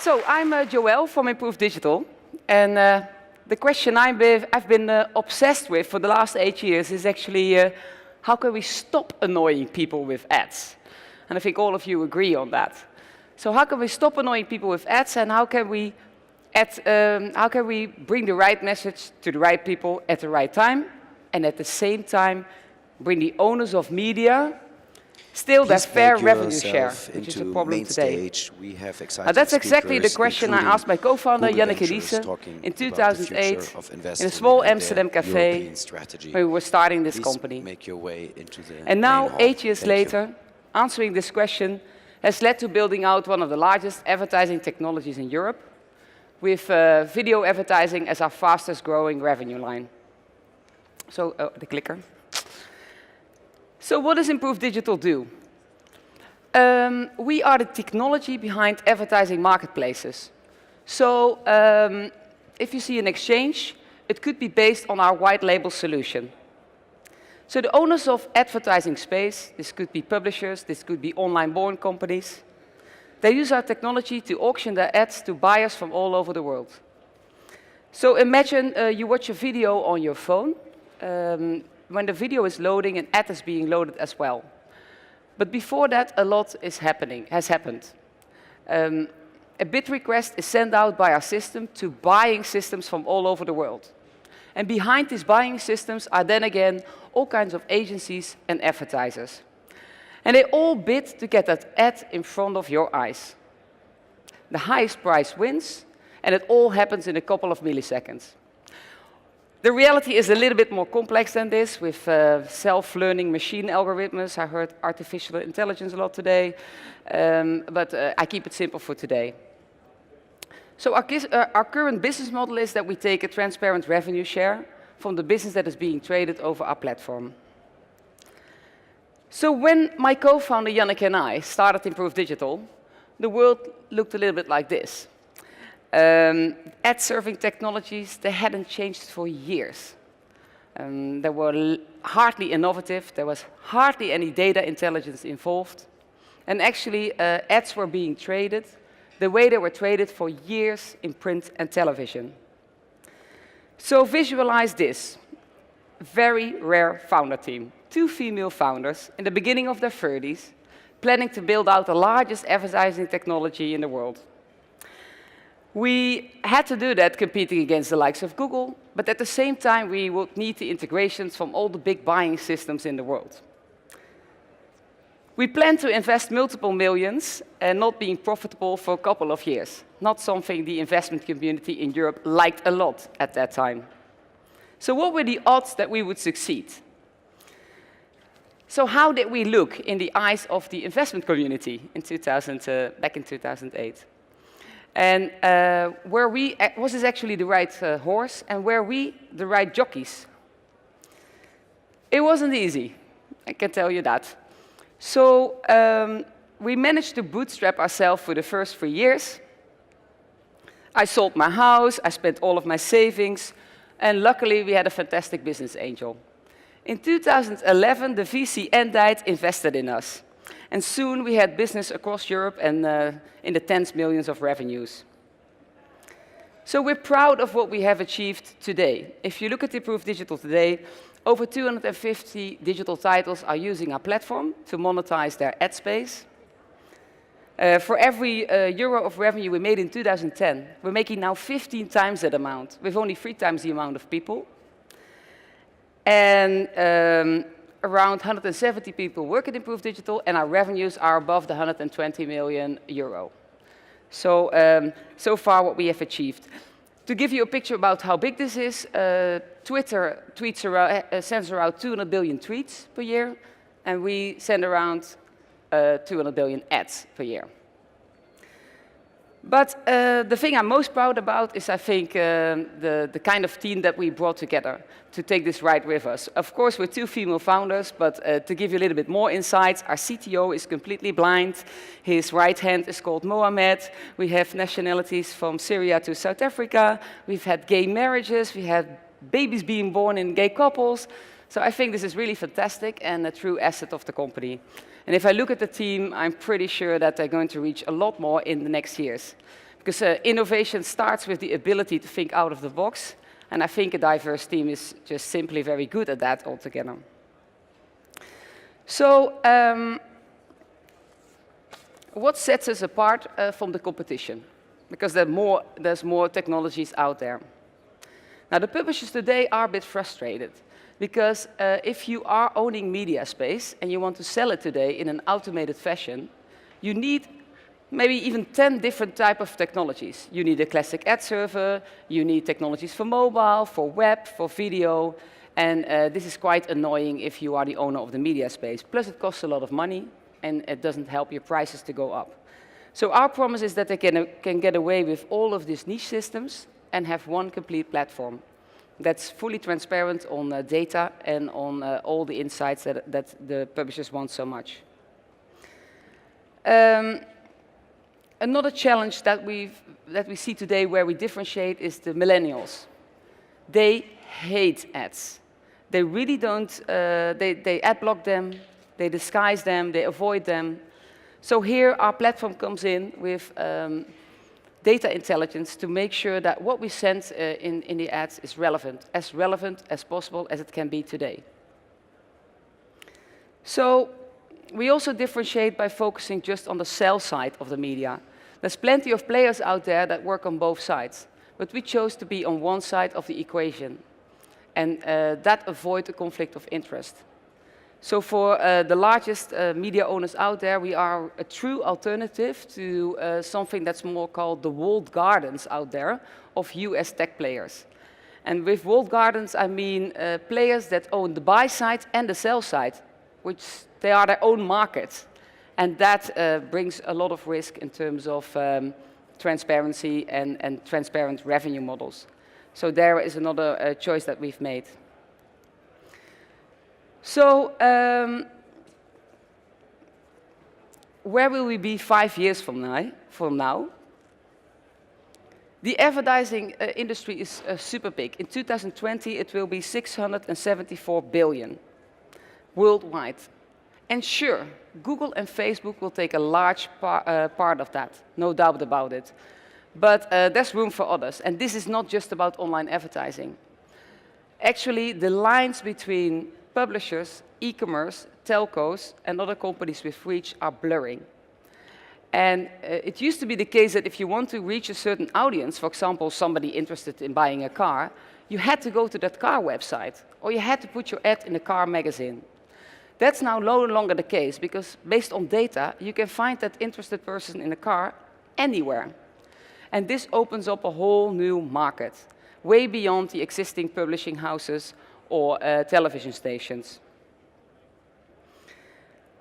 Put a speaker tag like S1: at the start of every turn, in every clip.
S1: So I'm Joelle from Improve Digital, and the question I've been obsessed with for the last 8 years is actually how can we stop annoying people with ads? And I think all of you agree on that. So how can we stop annoying people with ads, and how can we bring the right message to the right people at the right time, and at the same time bring the owners of media still their fair revenue share, which is a problem today. That's exactly the question I asked my co-founder, Janneke Riese, in 2008 in a small Amsterdam cafe when we were starting this company. And now, 8 years later, answering this question has led to building out one of the largest advertising technologies in Europe, with video advertising as our fastest growing revenue line. So, the clicker. So what does Improve Digital do? We are the technology behind advertising marketplaces. So if you see an exchange, it could be based on our white label solution. So the owners of advertising space, this could be publishers, this could be online-born companies, they use our technology to auction their ads to buyers from all over the world. So imagine you watch a video on your phone. When the video is loading, an ad is being loaded as well. But before that, a lot has happened. A bid request is sent out by our system to buying systems from all over the world. And behind these buying systems are then again all kinds of agencies and advertisers. And they all bid to get that ad in front of your eyes. The highest price wins, and it all happens in a couple of milliseconds. The reality is a little bit more complex than this, with self-learning machine algorithms. I heard artificial intelligence a lot today, but I keep it simple for today. So our current business model is that we take a transparent revenue share from the business that is being traded over our platform. So when my co-founder Janneke and I started Improve Digital, the world looked a little bit like this. Ad serving technologies, they hadn't changed for years. They were hardly innovative, there was hardly any data intelligence involved. And actually, ads were being traded the way they were traded for years in print and television. So visualize this. Very rare founder team. 2 female founders in the beginning of their 30s, planning to build out the largest advertising technology in the world. We had to do that competing against the likes of Google, but at the same time we would need the integrations from all the big buying systems in the world. We planned to invest multiple millions and not being profitable for a couple of years. Not something the investment community in Europe liked a lot at that time. So what were the odds that we would succeed? So how did we look in the eyes of the investment community back in 2008? And was this actually the right horse, and were we the right jockeys? It wasn't easy, I can tell you that. So we managed to bootstrap ourselves for the first 3 years. I sold my house, I spent all of my savings, and luckily we had a fantastic business angel. In 2011, the VC Endite invested in us. And soon we had business across Europe and in the tens of millions of revenues. So we're proud of what we have achieved today. If you look at Improve Digital today, over 250 digital titles are using our platform to monetize their ad space. For every euro of revenue we made in 2010, we're making now 15 times that amount, with only 3 times the amount of people. And around 170 people work at Improve Digital, and our revenues are above the 120 million euro. So, so far what we have achieved. To give you a picture about how big this is, Twitter sends around 200 billion tweets per year, and we send around 200 billion ads per year. But the thing I'm most proud about is, I think, the kind of team that we brought together to take this ride with us. Of course, we're 2 female founders, but to give you a little bit more insights, our CTO is completely blind. His right hand is called Mohammed. We have nationalities from Syria to South Africa. We've had gay marriages. We had babies being born in gay couples. So I think this is really fantastic and a true asset of the company. And if I look at the team, I'm pretty sure that they're going to reach a lot more in the next years. Because innovation starts with the ability to think out of the box, and I think a diverse team is just simply very good at that altogether. So, what sets us apart from the competition? Because there's more technologies out there. Now, the publishers today are a bit frustrated, because if you are owning media space and you want to sell it today in an automated fashion, you need maybe even 10 different types of technologies. You need a classic ad server, you need technologies for mobile, for web, for video, and this is quite annoying if you are the owner of the media space. Plus, it costs a lot of money, and it doesn't help your prices to go up. So our promise is that they can get away with all of these niche systems and have one complete platform that's fully transparent on data and on all the insights that the publishers want so much. Another challenge that we see today where we differentiate is the millennials. They hate ads. They really don't, they ad block them, they disguise them, they avoid them. So here our platform comes in with data intelligence to make sure that what we send in the ads is relevant as possible as it can be today. So we also differentiate by focusing just on the sell side of the media. There's plenty of players out there that work on both sides, but we chose to be on one side of the equation, and that avoids a conflict of interest. So for the largest media owners out there, we are a true alternative to something that's more called the walled gardens out there of US tech players. And with walled gardens, I mean players that own the buy side and the sell side, which they are their own markets. And that brings a lot of risk in terms of transparency and transparent revenue models. So there is another choice that we've made. So, where will we be 5 years from now? The advertising industry is super big. In 2020, it will be 674 billion worldwide. And sure, Google and Facebook will take a large part of that, no doubt about it. But there's room for others. And this is not just about online advertising. Actually, the lines between publishers, e-commerce, telcos, and other companies with reach are blurring. And it used to be the case that if you want to reach a certain audience, for example, somebody interested in buying a car, you had to go to that car website, or you had to put your ad in a car magazine. That's now no longer the case, because based on data, you can find that interested person in a car anywhere. And this opens up a whole new market, way beyond the existing publishing houses or television stations.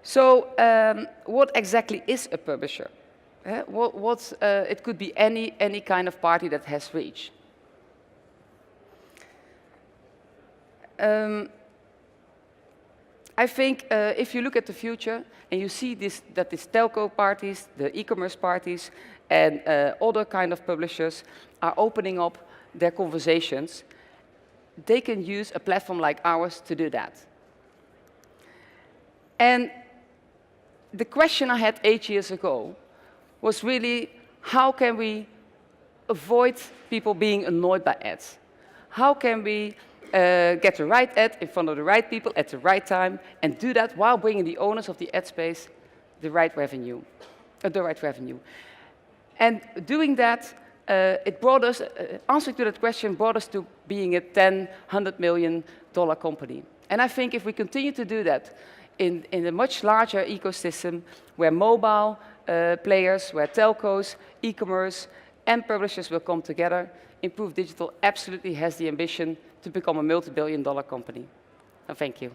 S1: So what exactly is a publisher? It could be any kind of party that has reach. I think if you look at the future and you see that these telco parties, the e-commerce parties, and other kind of publishers are opening up their conversations, they can use a platform like ours to do that. And the question I had 8 years ago was really, how can we avoid people being annoyed by ads? How can we get the right ad in front of the right people at the right time, and do that while bringing the owners of the ad space the right revenue? And doing that, it brought us, answering to that question brought us to being a $100 million company. And I think if we continue to do that in a much larger ecosystem where mobile players, where telcos, e-commerce, and publishers will come together, Improve Digital absolutely has the ambition to become a multi-billion-dollar company. And thank you.